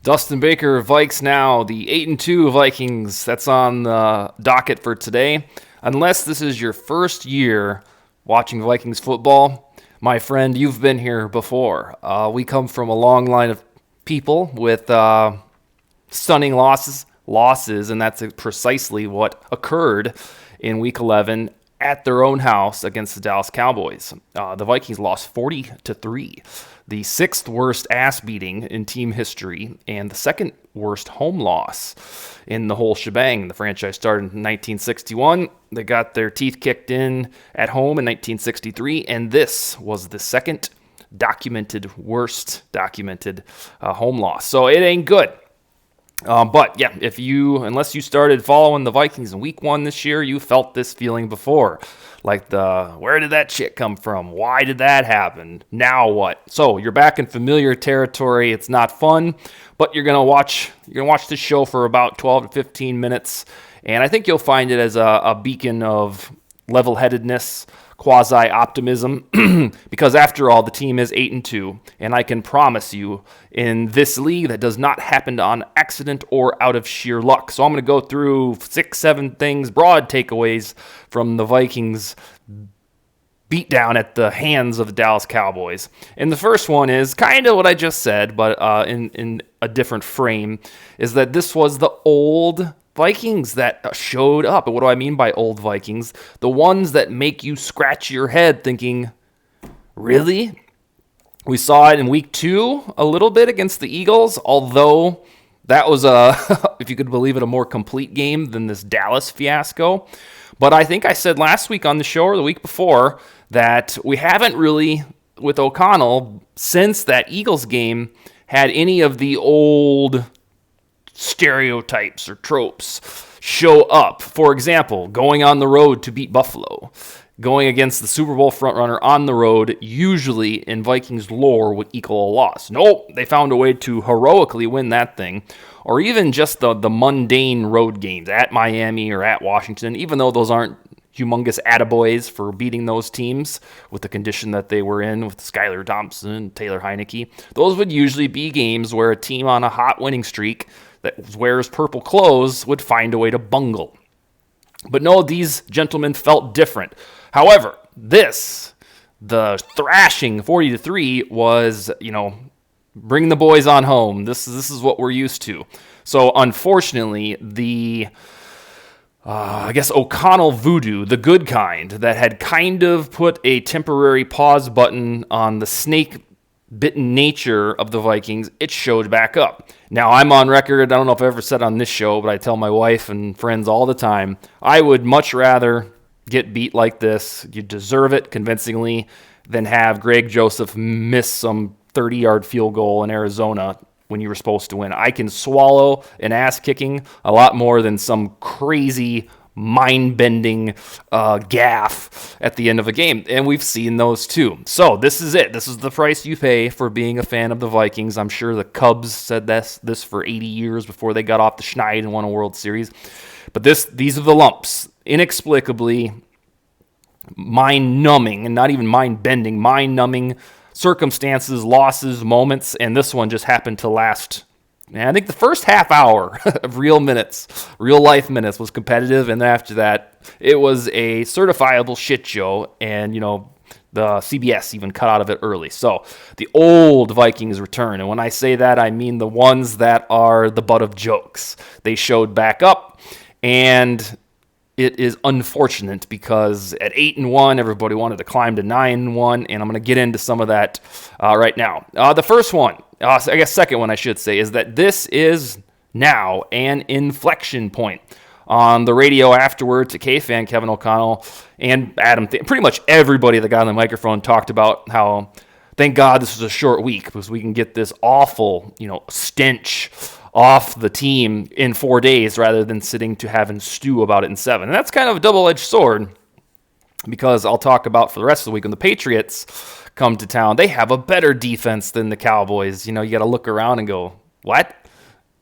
Dustin Baker, VikesNow, the 8-2 Vikings. That's on the docket for today. Unless this is your first year watching Vikings football, my friend, you've been here before. We come from a long line of people with stunning losses, and that's precisely what occurred in Week 11 at their own house against the Dallas Cowboys. The Vikings lost 40-3, the sixth worst ass beating in team history, and the second worst home loss in the whole shebang. The franchise started in 1961. They got their teeth kicked in at home in 1963, and this was the second worst documented home loss. So it ain't good. But yeah, unless you started following the Vikings in week 1 this year, you felt this feeling before. Like where did that shit come from? Why did that happen? Now what? So you're back in familiar territory. It's not fun, but you're gonna watch this show for about 12 to 15 minutes, and I think you'll find it as a beacon of level-headedness, quasi-optimism, because after all, the team is 8-2, and I can promise you, in this league, that does not happen on accident or out of sheer luck. So I'm going to go through 6-7 things, broad takeaways from the Vikings beatdown at the hands of the Dallas Cowboys. And the first one is kind of what I just said, but in a different frame, is that this was the old Vikings that showed up. And what do I mean by old Vikings? The ones that make you scratch your head thinking, really? We saw it in week 2 a little bit against the Eagles, although that was if you could believe it, a more complete game than this Dallas fiasco. But I think I said last week on the show or the week before that we haven't really, with O'Connell, since that Eagles game, had any of the old stereotypes or tropes show up. For example, going on the road to beat Buffalo, going against the Super Bowl frontrunner on the road, usually in Vikings lore would equal a loss. Nope, they found a way to heroically win that thing. Or even just the mundane road games at Miami or at Washington, even though those aren't humongous attaboys for beating those teams with the condition that they were in with Skylar Thompson, Taylor Heineke. Those would usually be games where a team on a hot winning streak that wears purple clothes would find a way to bungle. But no, these gentlemen felt different. However, the thrashing 40-3 was, bring the boys on home. This is what we're used to. So unfortunately, the O'Connell voodoo, the good kind, that had kind of put a temporary pause button on the snake-bitten nature of the Vikings, it showed back up. Now, I'm on record, I don't know if I ever said on this show, but I tell my wife and friends all the time, I would much rather get beat like this, you deserve it convincingly, than have Greg Joseph miss some 30-yard field goal in Arizona when you were supposed to win. I can swallow an ass-kicking a lot more than some crazy mind-bending gaffe at the end of a game, and we've seen those too. So this is it. This is the price you pay for being a fan of the Vikings. I'm sure the Cubs said this for 80 years before they got off the schneid and won a World Series. But these are the lumps. Inexplicably mind-numbing, and not even mind-bending, mind-numbing circumstances, losses, moments, and this one just happened to last. And I think the first half hour of real life minutes was competitive, and then after that, it was a certifiable shit show, and, the CBS even cut out of it early. So the old Vikings return, and when I say that, I mean the ones that are the butt of jokes. They showed back up, and it is unfortunate because at 8-1, everybody wanted to climb to 9-1, and I'm going to get into some of that right now. The first one, second one I should say, is that this is now an inflection point. On the radio afterward to K-Fan, Kevin O'Connell, and Adam, pretty much everybody that got on the microphone talked about how, thank God this was a short week because we can get this awful, stench off the team in 4 days rather than sitting to have and stew about it in 7. And that's kind of a double-edged sword because I'll talk about for the rest of the week when the Patriots come to town. They have a better defense than the Cowboys. You got to look around and go, what?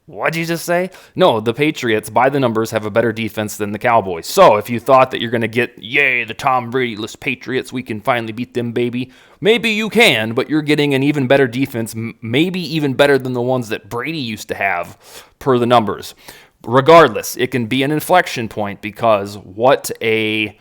What'd you just say? No, the Patriots, by the numbers, have a better defense than the Cowboys. So if you thought that you're going to get, yay, the Tom Brady-less Patriots, we can finally beat them, baby. Maybe you can, but you're getting an even better defense, maybe even better than the ones that Brady used to have per the numbers. Regardless, it can be an inflection point because what a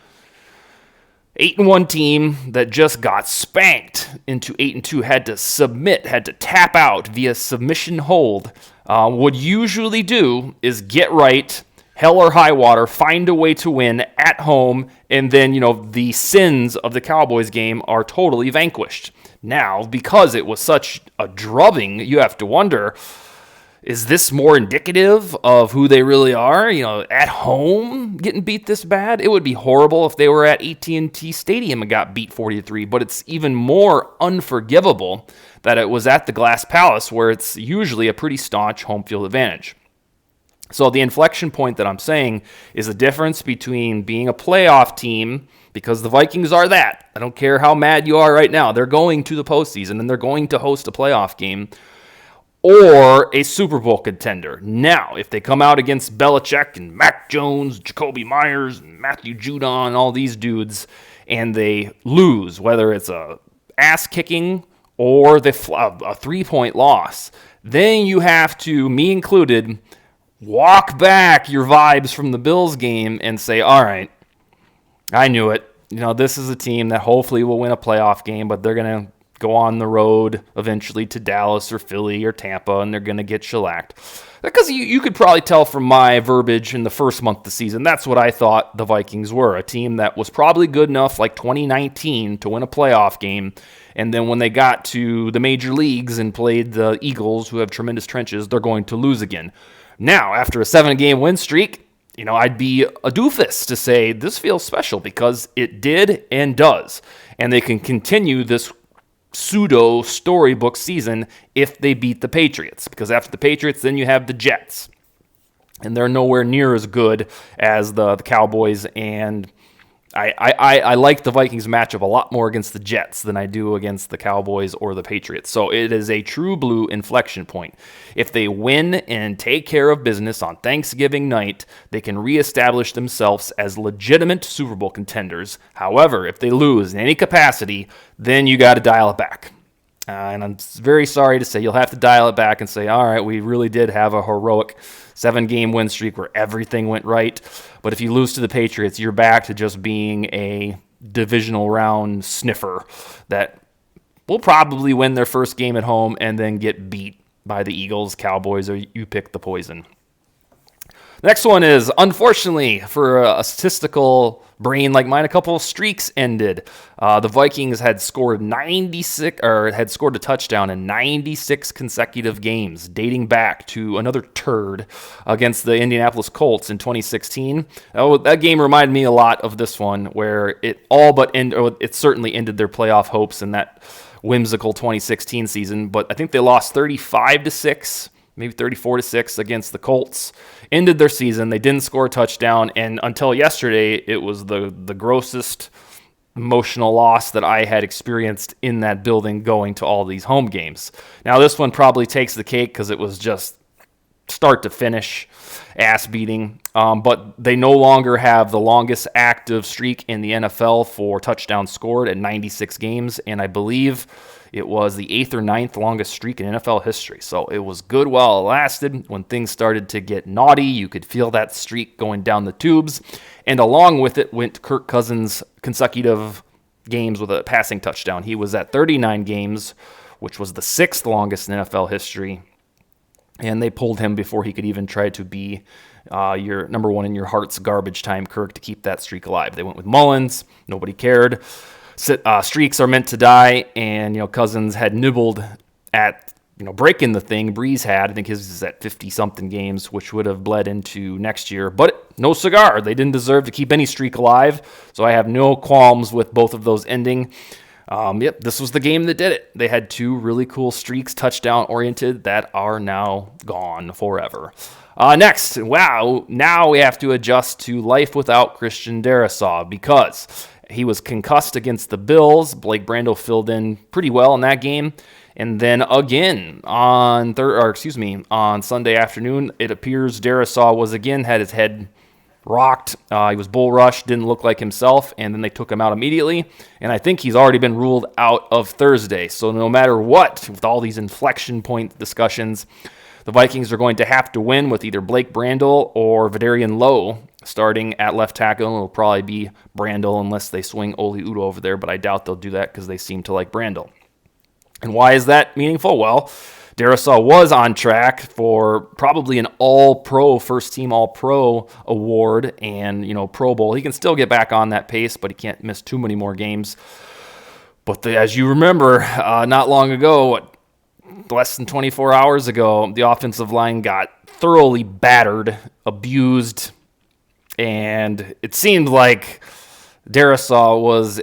8-1 team that just got spanked into 8-2 had to submit, had to tap out via submission hold. Would usually do is get right, hell or high water, find a way to win at home, and then, the sins of the Cowboys game are totally vanquished. Now, because it was such a drubbing, you have to wonder, is this more indicative of who they really are? At home getting beat this bad? It would be horrible if they were at AT&T Stadium and got beat 40-3, but it's even more unforgivable that it was at the Glass Palace where it's usually a pretty staunch home field advantage. So the inflection point that I'm saying is the difference between being a playoff team, because the Vikings are that. I don't care how mad you are right now. They're going to the postseason and they're going to host a playoff game, or a Super Bowl contender. Now, if they come out against Belichick and Mac Jones, Jacoby Myers, and Matthew Judon, all these dudes, and they lose, whether it's a ass-kicking or a 3-point loss, then you have to, me included, walk back your vibes from the Bills game and say, all right, I knew it. This is a team that hopefully will win a playoff game, but they're going to go on the road eventually to Dallas or Philly or Tampa, and they're going to get shellacked. Because you could probably tell from my verbiage in the first month of the season, that's what I thought the Vikings were, a team that was probably good enough like 2019 to win a playoff game, and then when they got to the major leagues and played the Eagles, who have tremendous trenches, they're going to lose again. Now, after a 7-game win streak, I'd be a doofus to say this feels special because it did and does, and they can continue this pseudo storybook season if they beat the Patriots, because after the Patriots then you have the Jets, and they're nowhere near as good as the Cowboys, and I like the Vikings matchup a lot more against the Jets than I do against the Cowboys or the Patriots. So it is a true blue inflection point. If they win and take care of business on Thanksgiving night, they can reestablish themselves as legitimate Super Bowl contenders. However, if they lose in any capacity, then you got to dial it back. And I'm very sorry to say you'll have to dial it back and say, all right, we really did have a heroic 7-game win streak where everything went right. But if you lose to the Patriots, you're back to just being a divisional round sniffer that will probably win their first game at home and then get beat by the Eagles, Cowboys, or you pick the poison. Next one is, unfortunately, for a statistical brain like mine, a couple of streaks ended. The Vikings had scored a touchdown in 96 consecutive games, dating back to another turd against the Indianapolis Colts in 2016. That game reminded me a lot of this one, where it certainly ended their playoff hopes in that whimsical 2016 season. But I think they lost 35-6. Maybe 34-6 against the Colts, ended their season. They didn't score a touchdown, and until yesterday, it was the grossest emotional loss that I had experienced in that building going to all these home games. Now, this one probably takes the cake because it was just start to finish ass beating, but they no longer have the longest active streak in the NFL for touchdowns scored at 96 games, and I believe it was the 8th or 9th longest streak in NFL history. So it was good while it lasted. When things started to get naughty, you could feel that streak going down the tubes. And along with it went Kirk Cousins' consecutive games with a passing touchdown. He was at 39 games, which was the 6th longest in NFL history. And they pulled him before he could even try to be your number one in your heart's garbage time Kirk to keep that streak alive. They went with Mullins. Nobody cared. Streaks are meant to die, and Cousins had nibbled at breaking the thing. Breeze had, I think his is at 50-something games, which would have bled into next year. But no cigar. They didn't deserve to keep any streak alive, so I have no qualms with both of those ending. This was the game that did it. They had two really cool streaks, touchdown-oriented, that are now gone forever. Next, now we have to adjust to life without Christian Darrisaw because he was concussed against the Bills. Blake Brando filled in pretty well in that game. And then again on Sunday afternoon, it appears Darrisaw had his head rocked. He was bull rushed, didn't look like himself, and then they took him out immediately. And I think he's already been ruled out of Thursday. So no matter what, with all these inflection point discussions, the Vikings are going to have to win with either Blake Brandel or Vidarian Lowe starting at left tackle. It'll probably be Brandel unless they swing Oli Udoh over there, but I doubt they'll do that because they seem to like Brandel. And why is that meaningful? Well, Darrisaw was on track for probably an all-pro, first-team all-pro award and, Pro Bowl. He can still get back on that pace, but he can't miss too many more games. But as you remember, not long ago, less than 24 hours ago, the offensive line got thoroughly battered, abused, and it seemed like Darrisaw was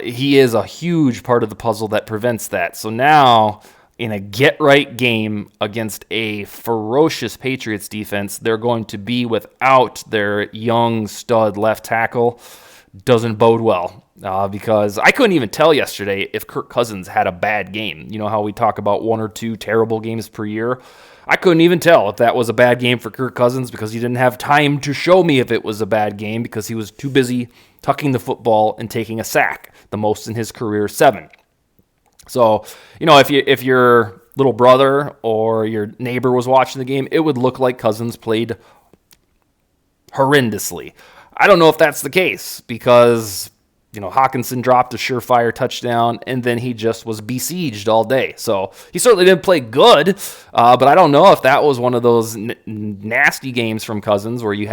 he is a huge part of the puzzle that prevents that. So now, in a get-right game against a ferocious Patriots defense, they're going to be without their young stud left tackle. Doesn't bode well. Because I couldn't even tell yesterday if Kirk Cousins had a bad game. You know how we talk about one or two terrible games per year? I couldn't even tell if that was a bad game for Kirk Cousins because he didn't have time to show me if it was a bad game because he was too busy tucking the football and taking a sack, the most in his career, 7. So, if your little brother or your neighbor was watching the game, it would look like Cousins played horrendously. I don't know if that's the case because Hawkinson dropped a surefire touchdown, and then he just was besieged all day. So he certainly didn't play good, but I don't know if that was one of those nasty games from Cousins where he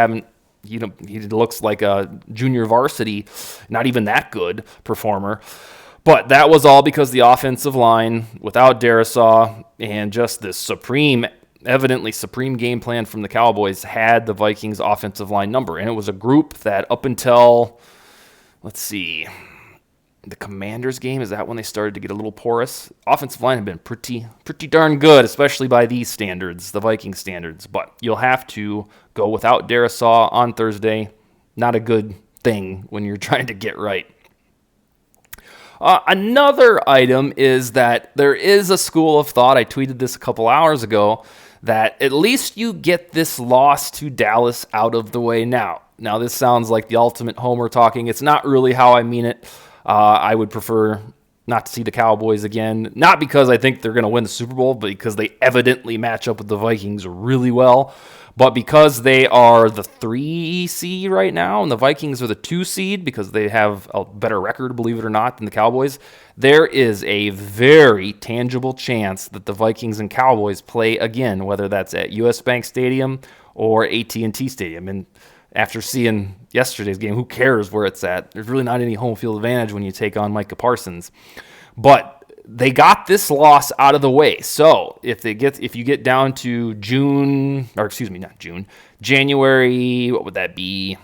looks like a junior varsity, not even that good performer. But that was all because the offensive line, without Darrisaw, and just this evidently supreme game plan from the Cowboys, had the Vikings offensive line number. And it was a group that up until... Let's see. The Commanders game, is that when they started to get a little porous? Offensive line had been pretty darn good, especially by these standards, the Viking standards. But you'll have to go without Darrisaw on Thursday. Not a good thing when you're trying to get right. Another item is that there is a school of thought, I tweeted this a couple hours ago, that at least you get this loss to Dallas out of the way now. Now, this sounds like the ultimate homer talking. It's not really how I mean it. I would prefer not to see the Cowboys again, not because I think they're going to win the Super Bowl, but because they evidently match up with the Vikings really well, but because they are the 3 seed right now, and the Vikings are the 2 seed because they have a better record, believe it or not, than the Cowboys. There is a very tangible chance that the Vikings and Cowboys play again, whether that's at US Bank Stadium or AT&T Stadium. And after seeing yesterday's game, who cares where it's at? There's really not any home field advantage when you take on Micah Parsons. But they got this loss out of the way. So if you get down to January, what would that be?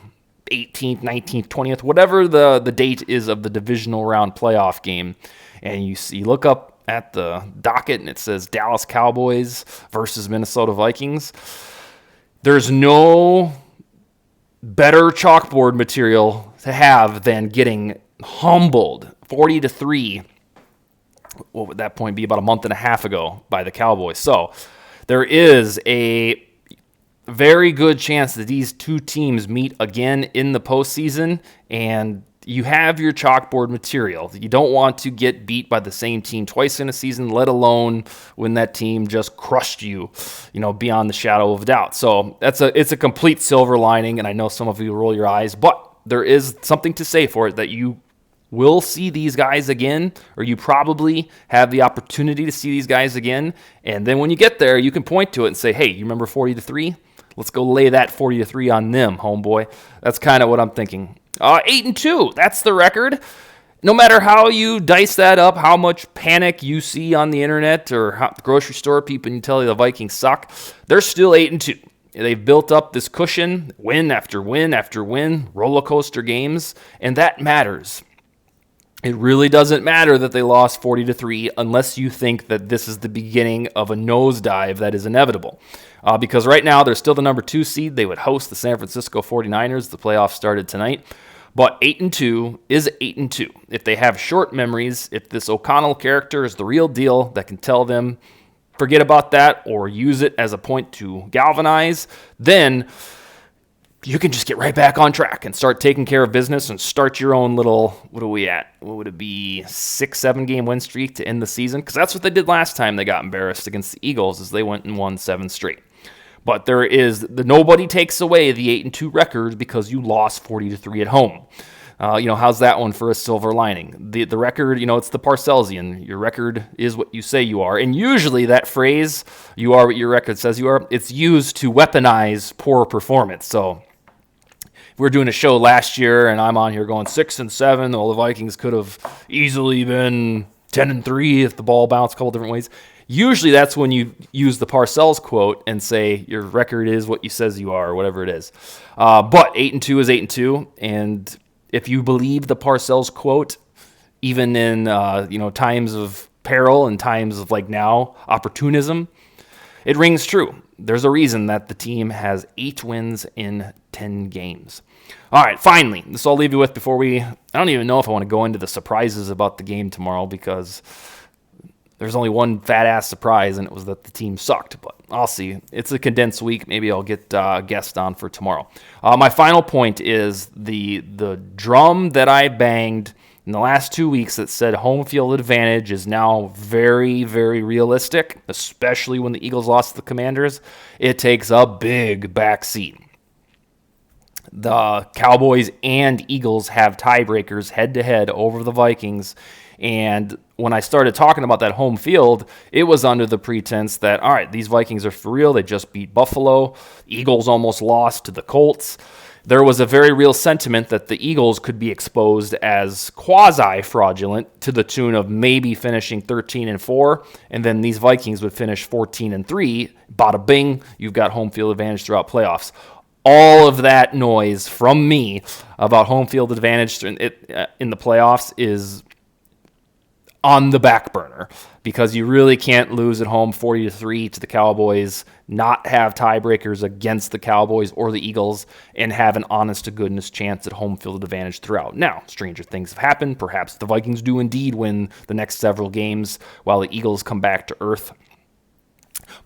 18th, 19th, 20th, whatever the date is of the divisional round playoff game, and you look up at the docket and it says Dallas Cowboys versus Minnesota Vikings, there's no better chalkboard material to have than getting humbled 40-3. What would that point be? About a month and a half ago by the Cowboys. So there is a very good chance that these two teams meet again in the postseason, and you have your chalkboard material. You don't want to get beat by the same team twice in a season, let alone when that team just crushed you, beyond the shadow of doubt. So it's a complete silver lining, and I know some of you roll your eyes, but there is something to say for it that you will see these guys again, or you probably have the opportunity to see these guys again, and then when you get there, you can point to it and say, hey, you remember 40-3? Let's go lay that 40-3 on them, homeboy. That's kind of what I'm thinking. 8-2, that's the record. No matter how you dice that up, how much panic you see on the internet or how the grocery store people and tell you the Vikings suck, they're still 8-2. They've built up this cushion, win after win after win, roller coaster games, and that matters. It really doesn't matter that they lost 40-3 unless you think that this is the beginning of a nosedive that is inevitable. Because right now they're still the number 2 seed. They would host the San Francisco 49ers. The playoffs started tonight. But 8-2 is 8-2. If they have short memories, if this O'Connell character is the real deal that can tell them forget about that or use it as a point to galvanize, then you can just get right back on track and start taking care of business and start your own little, what are we at? What would it be, 6-7 game win streak to end the season? Because that's what they did last time they got embarrassed against the Eagles, is they went and won 7 straight. But nobody takes away the 8-2 record because you lost 40-3 at home. How's that one for a silver lining? The record, it's the Parcellsian. Your record is what you say you are. And usually that phrase, you are what your record says you are, it's used to weaponize poor performance. So we were doing a show last year, and I'm on here going 6-7. Well, the Vikings could have easily been 10-3 if the ball bounced a couple different ways. Usually that's when you use the Parcells quote and say your record is what you says you are, or whatever it is. But 8-2 is 8-2, and if you believe the Parcells quote, even in times of peril and times of like now opportunism, it rings true. There's a reason that the team has 8 wins in 10 games. All right, finally, this I'll leave you with before I don't even know if I want to go into the surprises about the game tomorrow, because there's only one fat-ass surprise, and it was that the team sucked. But I'll see. It's a condensed week. Maybe I'll get a guest on for tomorrow. My final point is the drum that I banged in the last 2 weeks that said home field advantage is now very, very realistic, especially when the Eagles lost to the Commanders. It takes a big backseat. The Cowboys and Eagles have tiebreakers head-to-head over the Vikings. And when I started talking about that home field, it was under the pretense that, all right, these Vikings are for real. They just beat Buffalo. Eagles almost lost to the Colts. There was a very real sentiment that the Eagles could be exposed as quasi-fraudulent to the tune of maybe finishing 13-4, and then these Vikings would finish 14-3. Bada bing, you've got home field advantage throughout playoffs. All of that noise from me about home field advantage in the playoffs is on the back burner, because you really can't lose at home 40-3 to the Cowboys, not have tiebreakers against the Cowboys or the Eagles, and have an honest-to-goodness chance at home field advantage throughout. Now, stranger things have happened. Perhaps the Vikings do indeed win the next several games while the Eagles come back to earth.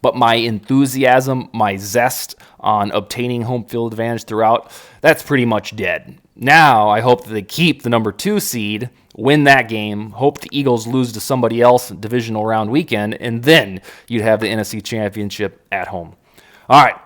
But my enthusiasm, my zest on obtaining home field advantage throughout, that's pretty much dead. Now, I hope that they keep the number 2 seed, win that game, hope the Eagles lose to somebody else divisional round weekend, and then you'd have the NFC Championship at home. All right.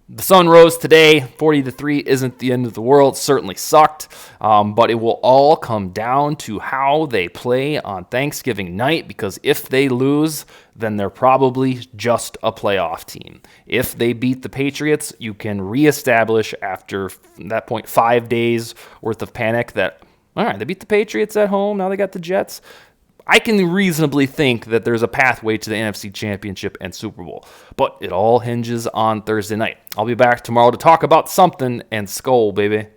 The sun rose today. 40-3 isn't the end of the world. Certainly sucked. But it will all come down to how they play on Thanksgiving night, because if they lose, then they're probably just a playoff team. If they beat the Patriots, you can reestablish after that point 5 days worth of panic that, all right, they beat the Patriots at home. Now they got the Jets. I can reasonably think that there's a pathway to the NFC Championship and Super Bowl. But it all hinges on Thursday night. I'll be back tomorrow to talk about something, and Skol, baby.